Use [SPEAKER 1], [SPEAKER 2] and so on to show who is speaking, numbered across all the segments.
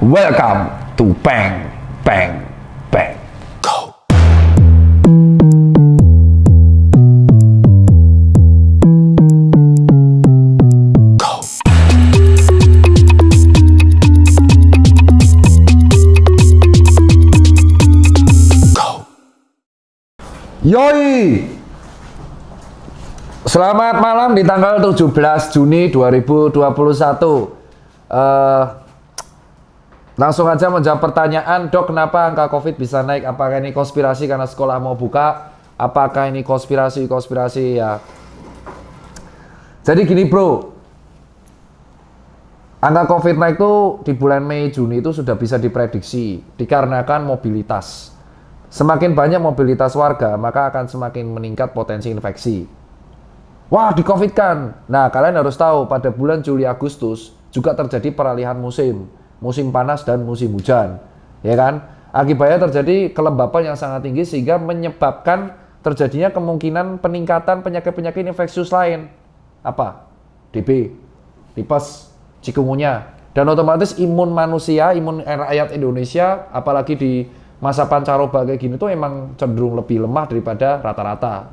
[SPEAKER 1] Welcome to Bang Bang Bang. Go. Go. Go. Yoi. Selamat malam di tanggal 17 Juni 2021. Langsung aja menjawab pertanyaan, Dok, kenapa angka COVID bisa naik? Apakah ini konspirasi karena sekolah mau buka? Apakah ini konspirasi ya? Jadi gini bro, angka COVID naik tuh di bulan Mei Juni itu sudah bisa diprediksi dikarenakan mobilitas. Semakin banyak mobilitas warga, maka akan semakin meningkat potensi infeksi. Wah, di COVID kan. Nah, kalian harus tahu pada bulan Juli Agustus juga terjadi peralihan musim panas dan musim hujan, ya kan? Akibatnya terjadi kelembapan yang sangat tinggi sehingga menyebabkan terjadinya kemungkinan peningkatan penyakit-penyakit infeksius lain. Apa? DB, tipes, chikungunya. Dan otomatis imun manusia, imun rakyat Indonesia, apalagi di masa pancaroba kayak gini tuh emang cenderung lebih lemah daripada rata-rata.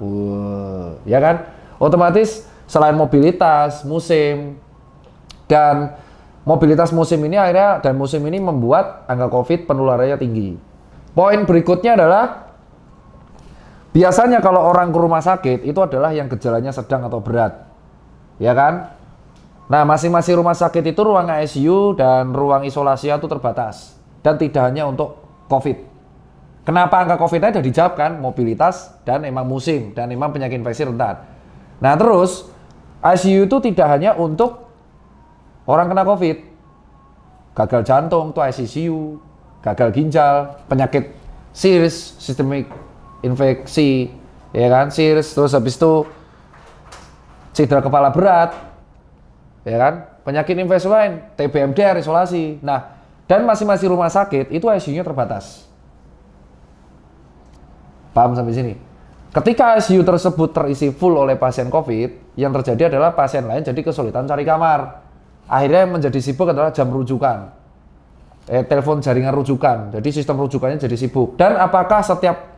[SPEAKER 1] Ya kan? Otomatis selain mobilitas, musim, dan mobilitas musim ini akhirnya dan musim ini membuat angka COVID penularannya tinggi. Poin berikutnya adalah biasanya kalau orang ke rumah sakit itu adalah yang gejalanya sedang atau berat, ya kan? Nah, masing-masing rumah sakit itu ruang ICU dan ruang isolasi itu terbatas dan tidak hanya untuk COVID. Kenapa angka COVID-nya sudah dijawab kan? Mobilitas dan emang musim dan emang penyakit infeksi rentan. Nah, terus ICU itu tidak hanya untuk orang kena COVID, gagal jantung itu ICU, gagal ginjal, penyakit serius, sistemik infeksi, ya kan, serius, terus habis itu cedera kepala berat, ya kan, penyakit infeksi lain, TB/MDR, isolasi. Nah, dan masing-masing rumah sakit itu ICU-nya terbatas. Paham sampai sini? Ketika ICU tersebut terisi full oleh pasien COVID, yang terjadi adalah pasien lain jadi kesulitan cari kamar. Akhirnya yang menjadi sibuk adalah jam rujukan, telepon jaringan rujukan. Jadi sistem rujukannya jadi sibuk. Dan apakah setiap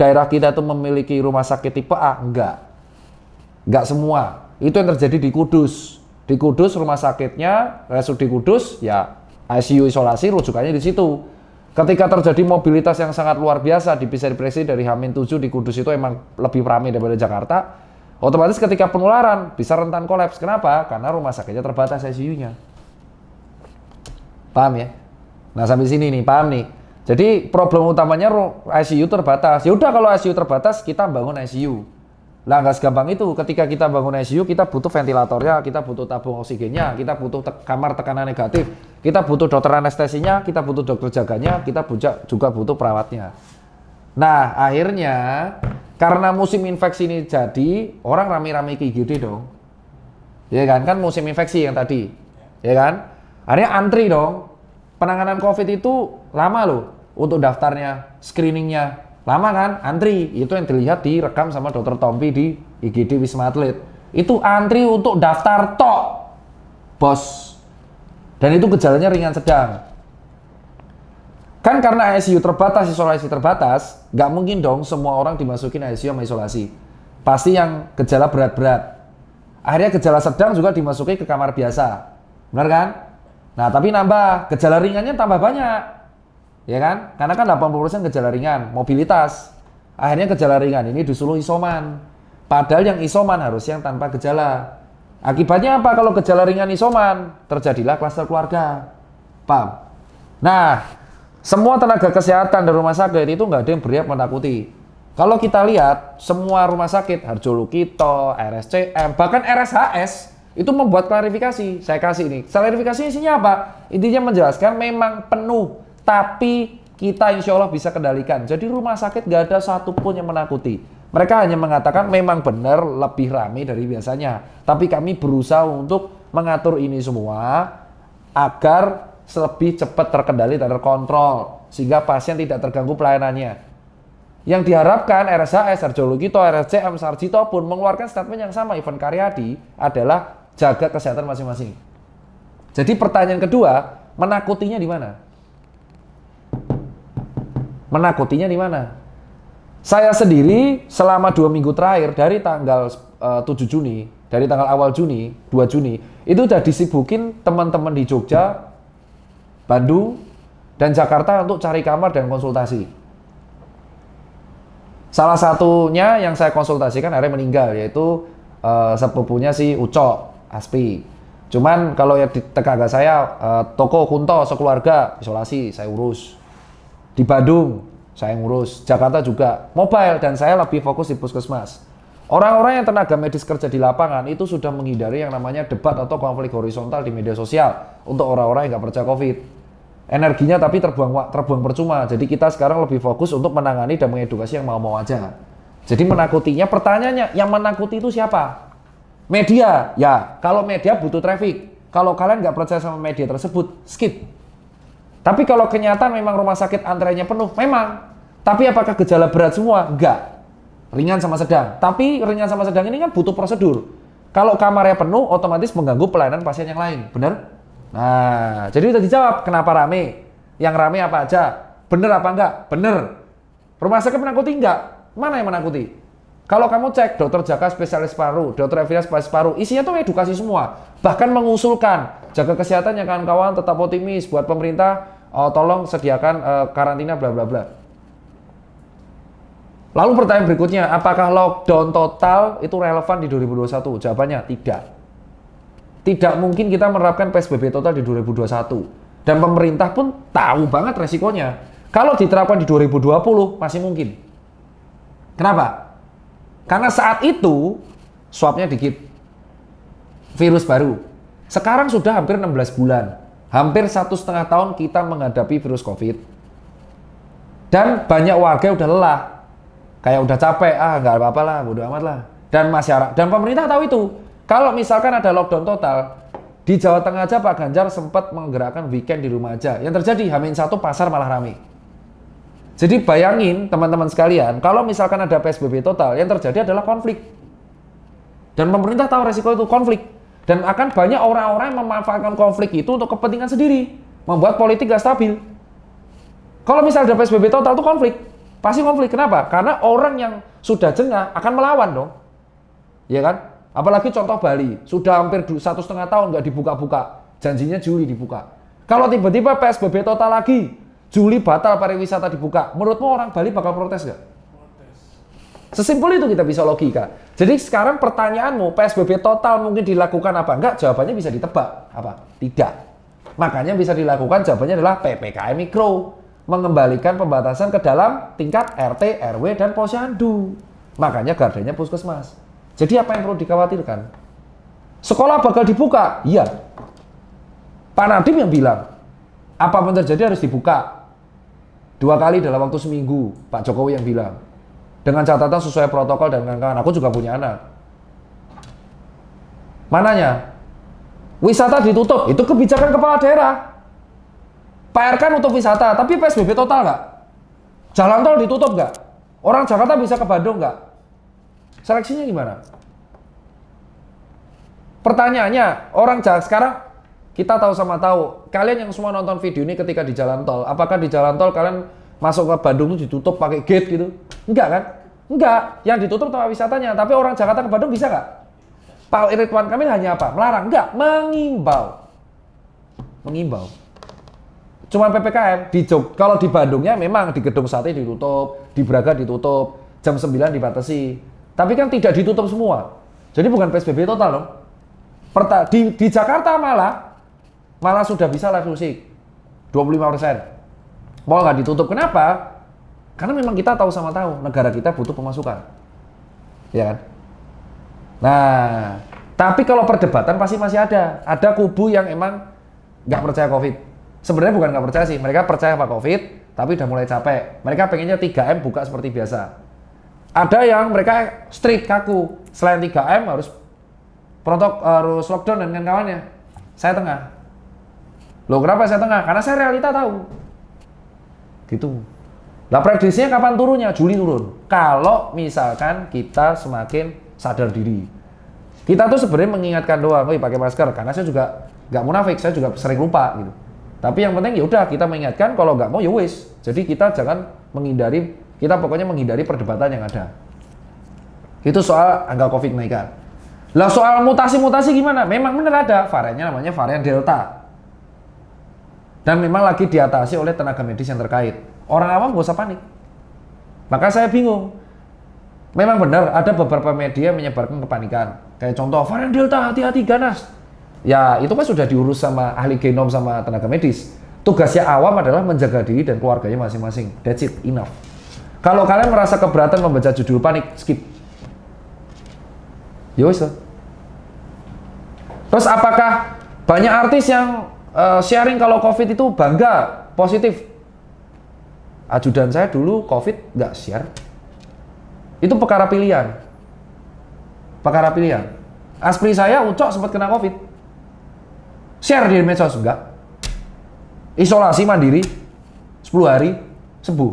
[SPEAKER 1] daerah kita itu memiliki rumah sakit tipe A? Enggak semua. Itu yang terjadi di Kudus. Di Kudus rumah sakitnya, RSUD Kudus, ya ICU isolasi rujukannya di situ. Ketika terjadi mobilitas yang sangat luar biasa, bisa diprediksi dari H-7 di Kudus itu emang lebih ramai daripada Jakarta. Otomatis ketika penularan bisa rentan kolaps. Kenapa? Karena rumah sakitnya terbatas ICU-nya. Paham ya? Nah, sampai sini nih, paham nih. Jadi problem utamanya ICU terbatas. Ya udah, kalau ICU terbatas kita bangun ICU. Lah nggak segampang itu. Ketika kita bangun ICU, kita butuh ventilatornya, kita butuh tabung oksigennya, kita butuh kamar tekanan negatif, kita butuh dokter anestesinya, kita butuh dokter jaganya, kita juga butuh perawatnya. Nah, akhirnya karena musim infeksi ini jadi, orang rame-rame ke IGD dong. Ya kan? Kan musim infeksi yang tadi. Ya kan? Akhirnya antri dong. Penanganan COVID itu lama loh. Untuk daftarnya, screeningnya. Lama kan? Antri. Itu yang dilihat direkam sama Dr. Tompi di IGD Wisma Atlet. Itu antri untuk daftar tok, bos. Dan itu gejalanya ringan sedang. Kan karena ICU terbatas, isolasi terbatas, nggak mungkin dong semua orang dimasukin ICU sama isolasi. Pasti yang gejala berat-berat. Akhirnya gejala sedang juga dimasukin ke kamar biasa. Benar kan? Nah, tapi nambah, gejala ringannya tambah banyak. Ya kan? Karena kan 80% gejala ringan, mobilitas. Akhirnya gejala ringan ini disuruh isoman. Padahal yang isoman harus yang tanpa gejala. Akibatnya apa kalau gejala ringan isoman? Terjadilah klaster keluarga. Paham? Nah, semua tenaga kesehatan dan rumah sakit itu nggak ada yang berniat menakuti. Kalau kita lihat, semua rumah sakit, Harjo Lukito, RSCM, bahkan RSHS, itu membuat klarifikasi. Saya kasih ini. Klarifikasi isinya apa? Intinya menjelaskan memang penuh, tapi kita insya Allah bisa kendalikan. Jadi rumah sakit nggak ada satupun yang menakuti. Mereka hanya mengatakan memang benar lebih ramai dari biasanya. Tapi kami berusaha untuk mengatur ini semua agar lebih cepat terkendali dan terkontrol sehingga pasien tidak terganggu pelayanannya. Yang diharapkan RSHS, Harjo Lukito, RSCM, Sarjito pun mengeluarkan statement yang sama. Ivan Karyadi adalah jaga kesehatan masing-masing. Jadi pertanyaan kedua, Menakutinya di mana? Menakutinya di mana? Saya sendiri selama 2 minggu terakhir dari tanggal 7 Juni, dari tanggal awal Juni, 2 Juni, itu udah disibukin teman-teman di Jogja, Bandung, dan Jakarta untuk cari kamar dan konsultasi. Salah satunya yang saya konsultasikan akhirnya meninggal, yaitu sepupunya si Ucok, Aspi. Cuman kalau ya di tetangga saya, toko Kunto sekeluarga isolasi, saya urus. Di Bandung, saya ngurus. Jakarta juga, mobile, dan saya lebih fokus di puskesmas. Orang-orang yang tenaga medis kerja di lapangan itu sudah menghindari yang namanya debat atau konflik horizontal di media sosial untuk orang-orang yang nggak percaya COVID. Energinya tapi terbuang percuma. Jadi kita sekarang lebih fokus untuk menangani dan mengedukasi yang mau-mau aja. Jadi menakutinya, pertanyaannya, yang menakuti itu siapa? Media. Ya, kalau media butuh traffic. Kalau kalian nggak percaya sama media tersebut, skip. Tapi kalau kenyataan memang rumah sakit antreannya penuh, memang. Tapi apakah gejala berat semua? Enggak. Ringan sama sedang. Tapi ringan sama sedang ini kan butuh prosedur. Kalau kamarnya penuh, otomatis mengganggu pelayanan pasien yang lain. Bener? Nah, jadi udah dijawab. Kenapa rame? Yang rame apa aja? Bener apa enggak? Bener. Rumah sakit menakuti enggak? Mana yang menakuti? Kalau kamu cek dokter Jaka spesialis paru, dokter Evira spesialis paru, isinya tuh edukasi semua. Bahkan mengusulkan, jaga kesehatan ya kawan-kawan, tetap optimis. Buat pemerintah, tolong sediakan karantina bla bla bla. Lalu pertanyaan berikutnya, apakah lockdown total itu relevan di 2021? Jawabannya tidak. Tidak mungkin kita menerapkan PSBB total di 2021. Dan pemerintah pun tahu banget resikonya. Kalau diterapkan di 2020 masih mungkin. Kenapa? Karena saat itu swabnya dikit. Virus baru. Sekarang sudah hampir 16 bulan. Hampir 1,5 tahun kita menghadapi virus COVID. Dan banyak warga udah lelah. Kayak udah capek, nggak apa-apa lah, bodo amat lah. Dan masyarakat, dan pemerintah tahu itu. Kalau misalkan ada lockdown total, di Jawa Tengah aja Pak Ganjar sempat menggerakkan weekend di rumah aja. Yang terjadi, H-1 pasar malah rame. Jadi bayangin teman-teman sekalian, kalau misalkan ada PSBB total, yang terjadi adalah konflik. Dan pemerintah tahu resiko itu, konflik. Dan akan banyak orang-orang yang memanfaatkan konflik itu untuk kepentingan sendiri. Membuat politik gak stabil. Kalau misalnya ada PSBB total itu konflik. Pasti konflik. Kenapa? Karena orang yang sudah jengah akan melawan dong. Ya kan? Apalagi contoh Bali. Sudah hampir 1,5 tahun nggak dibuka-buka. Janjinya Juli dibuka. Kalau tiba-tiba PSBB total lagi, Juli batal pariwisata dibuka. Menurutmu orang Bali bakal protes nggak? Protes. Sesimpel itu kita bisa logika. Jadi sekarang pertanyaanmu, PSBB total mungkin dilakukan apa enggak? Jawabannya bisa ditebak. Apa? Tidak. Makanya bisa dilakukan, jawabannya adalah PPKM Mikro. Mengembalikan pembatasan ke dalam tingkat RT, RW, dan posyandu. Makanya gardenya puskesmas. Jadi apa yang perlu dikhawatirkan? Sekolah bakal dibuka? Iya. Pak Nadiem yang bilang, apapun terjadi harus dibuka. 2 kali dalam waktu seminggu, Pak Jokowi yang bilang. Dengan catatan sesuai protokol dan kawan-kawan. Aku juga punya anak. Mananya? Wisata ditutup, itu kebijakan kepala daerah. Pak RK nutup wisata, tapi PSBB total nggak? Jalan tol ditutup nggak? Orang Jakarta bisa ke Bandung nggak? Seleksinya gimana? Pertanyaannya, orang Jakarta sekarang kita tahu sama tahu. Kalian yang semua nonton video ini ketika di jalan tol, apakah di jalan tol kalian masuk ke Bandung itu ditutup pakai gate gitu? Enggak kan? Enggak. Yang ditutup tempat wisatanya, tapi orang Jakarta ke Bandung bisa nggak? Pak Ridwan Kamil hanya apa? Melarang? Enggak, mengimbau. Mengimbau. Cuma PPKM, kalau di Bandungnya memang di Gedung Sate ditutup, di Braga ditutup, jam 9 dibatasi. Tapi kan tidak ditutup semua. Jadi bukan PSBB total dong. Di Jakarta malah sudah bisa live music. 25%. Mall nggak ditutup. Kenapa? Karena memang kita tahu sama tahu, negara kita butuh pemasukan. Ya kan? Nah, tapi kalau perdebatan pasti masih ada. Ada kubu yang emang nggak percaya COVID. Sebenarnya bukan nggak percaya sih, mereka percaya Pak COVID, tapi udah mulai capek. Mereka pengennya 3M buka seperti biasa. Ada yang mereka strict, kaku. Selain 3M harus harus lockdown dan kawan-kawannya. Saya tengah. Loh kenapa saya tengah? Karena saya realita tahu. Gitu. Nah prediksinya kapan turunnya? Juli turun. Kalau misalkan kita semakin sadar diri. Kita tuh sebenarnya mengingatkan doang, pakai masker. Karena saya juga nggak munafik, saya juga sering lupa gitu. Tapi yang penting ya udah kita mengingatkan, kalau nggak mau ya wis. Jadi kita jangan menghindari, kita pokoknya menghindari perdebatan yang ada. Itu soal angka COVID naikkan. Lah soal mutasi-mutasi gimana? Memang benar ada, variannya namanya varian Delta. Dan memang lagi diatasi oleh tenaga medis yang terkait. Orang awam gak usah panik. Maka saya bingung. Memang benar ada beberapa media menyebarkan kepanikan. Kayak contoh, varian Delta hati-hati ganas. Ya itu kan sudah diurus sama ahli genom sama tenaga medis. Tugasnya awam adalah menjaga diri dan keluarganya masing-masing. That's it, enough. Kalau kalian merasa keberatan membaca judul panik, skip. Ya wis. Terus apakah banyak artis yang sharing kalau COVID itu bangga, positif? Ajudan saya dulu COVID nggak share. Itu perkara pilihan. Perkara pilihan. Aspri saya, Ucok sempat kena COVID. Share di medsos enggak. Isolasi mandiri 10 hari sembuh.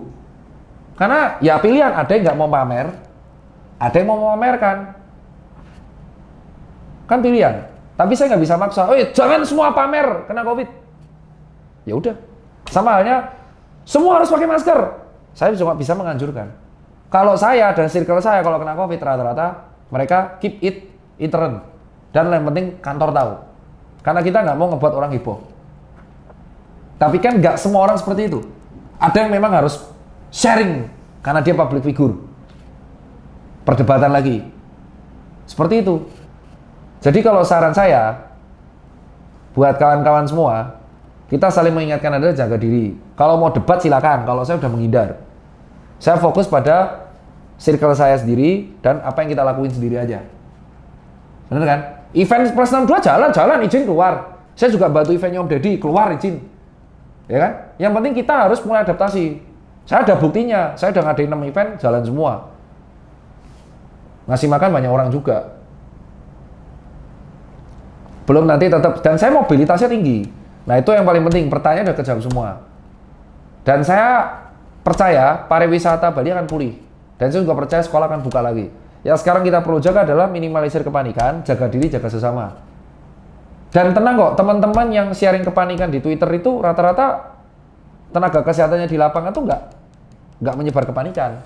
[SPEAKER 1] Karena ya pilihan, ada yang nggak mau pamer, ada yang mau memamerkan. Kan pilihan. Tapi saya nggak bisa maksa, jangan semua pamer kena COVID. Ya udah. Sama halnya, semua harus pakai masker. Saya cuma bisa menganjurkan. Kalau saya dan circle saya kalau kena COVID rata-rata mereka keep it intern. Dan yang penting kantor tahu. Karena kita nggak mau ngebuat orang heboh. Tapi kan nggak semua orang seperti itu. Ada yang memang harus sharing karena dia public figure. Perdebatan lagi. Seperti itu. Jadi kalau saran saya, buat kawan-kawan semua, kita saling mengingatkan adalah jaga diri. Kalau mau debat silakan, kalau saya udah menghindar. Saya fokus pada circle saya sendiri dan apa yang kita lakuin sendiri aja. Bener kan? Event plus 62 jalan, izin keluar. Saya juga bantu eventnya Om Deddy, keluar izin. Ya kan? Yang penting kita harus mulai adaptasi. Saya ada buktinya, saya udah ngadain 6 event, jalan semua. Ngasih makan banyak orang juga. Belum nanti tetap, dan saya mobilitasnya tinggi. Nah itu yang paling penting, pertanyaan udah kejawab semua. Dan saya percaya pariwisata Bali akan pulih. Dan saya juga percaya sekolah akan buka lagi. Yang sekarang kita perlu jaga adalah minimalisir kepanikan, jaga diri, jaga sesama. Dan tenang kok, teman-teman yang sharing kepanikan di Twitter itu rata-rata tenaga kesehatannya di lapangan tuh nggak menyebar kepanikan.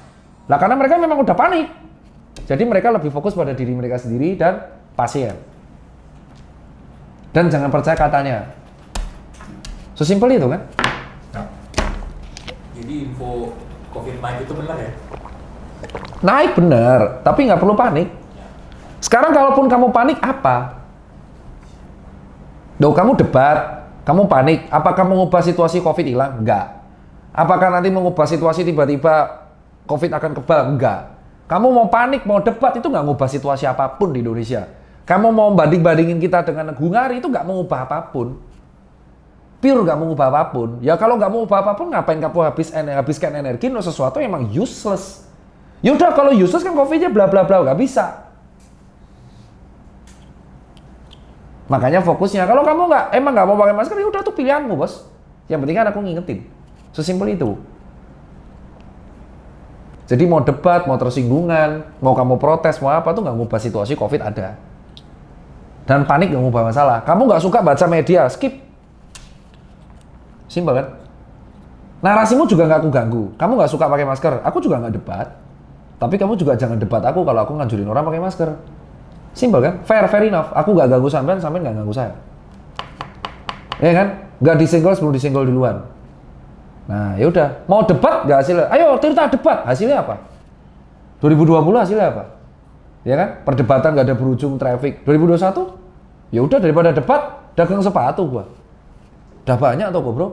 [SPEAKER 1] Lah karena mereka memang udah panik. Jadi mereka lebih fokus pada diri mereka sendiri dan pasien. Dan jangan percaya katanya. Sesimpel itu kan?
[SPEAKER 2] Nah, jadi info COVID naik itu benar ya?
[SPEAKER 1] Naik benar, tapi nggak perlu panik. Sekarang kalaupun kamu panik apa? Kamu debat, kamu panik. Apakah mengubah situasi COVID hilang? Enggak. Apakah nanti mengubah situasi tiba-tiba COVID akan kebal? Enggak. Kamu mau panik, mau debat itu nggak ngubah situasi apapun di Indonesia. Kamu mau banding-bandingin kita dengan Hungari itu nggak mengubah apapun. Pure nggak mengubah apapun. Ya kalau nggak mengubah apapun, ngapain kamu habiskan energi untuk sesuatu yang emang useless. Yaudah kalau useless kan COVID-nya bla bla bla, nggak bisa. Makanya fokusnya, kalau kamu emang nggak mau pakai masker, ya udah tuh pilihanmu bos. Yang penting kan aku ngingetin. Sesimpel itu. Jadi mau debat, mau tersinggungan, mau kamu protes, mau apa tuh nggak ngubah situasi COVID ada. Dan panik nggak ngubah masalah. Kamu nggak suka baca media, skip. Simpel kan? Narasimu juga nggak aku ganggu. Kamu nggak suka pakai masker, aku juga nggak debat. Tapi kamu juga jangan debat aku kalau aku nganjurin orang pakai masker. Simpel kan? Fair enough. Aku nggak ganggu sampean nggak ganggu saya. Ya kan? Nggak disenggol sebelum disenggol duluan. Nah, ya udah. Mau debat nggak hasilnya? Ayo Tirta debat. Hasilnya apa? 2020 hasilnya apa? Ya kan? Perdebatan nggak ada berujung traffic. 2021? Ya udah daripada debat, dagang sepatu gua. Udah banyak tuh bro.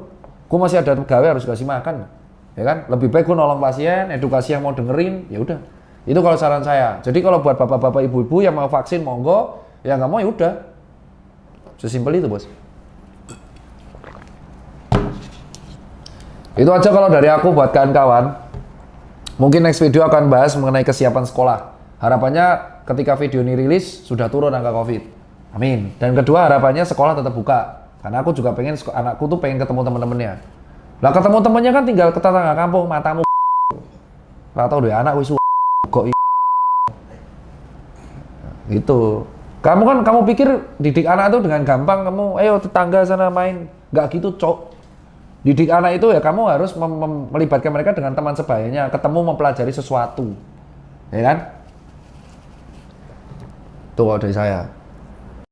[SPEAKER 1] Gua masih ada pegawai harus kasih makan. Ya kan? Lebih baik gua nolong pasien, edukasi yang mau dengerin, ya udah. Itu kalau saran saya. Jadi kalau buat bapak-bapak, ibu-ibu yang mau vaksin monggo, yang nggak mau ya udah. Sesimpel itu, Bos. Itu aja kalau dari aku buat kawan-kawan. Mungkin next video akan bahas mengenai kesiapan sekolah. Harapannya ketika video ini rilis sudah turun angka COVID. Amin. Dan kedua harapannya sekolah tetap buka. Karena aku juga pengen anakku tuh pengen ketemu teman-temannya. Lah ketemu temannya kan tinggal ke tetangga kampung, matamu. Lah tau deh anak wis kok gitu. Kamu pikir didik anak tuh dengan gampang, kamu ayo tetangga sana main. Nggak gitu, Cok. Didik anak itu ya kamu harus melibatkan mereka dengan teman sebayanya, ketemu mempelajari sesuatu. Ya kan? Tuh kalau dari saya.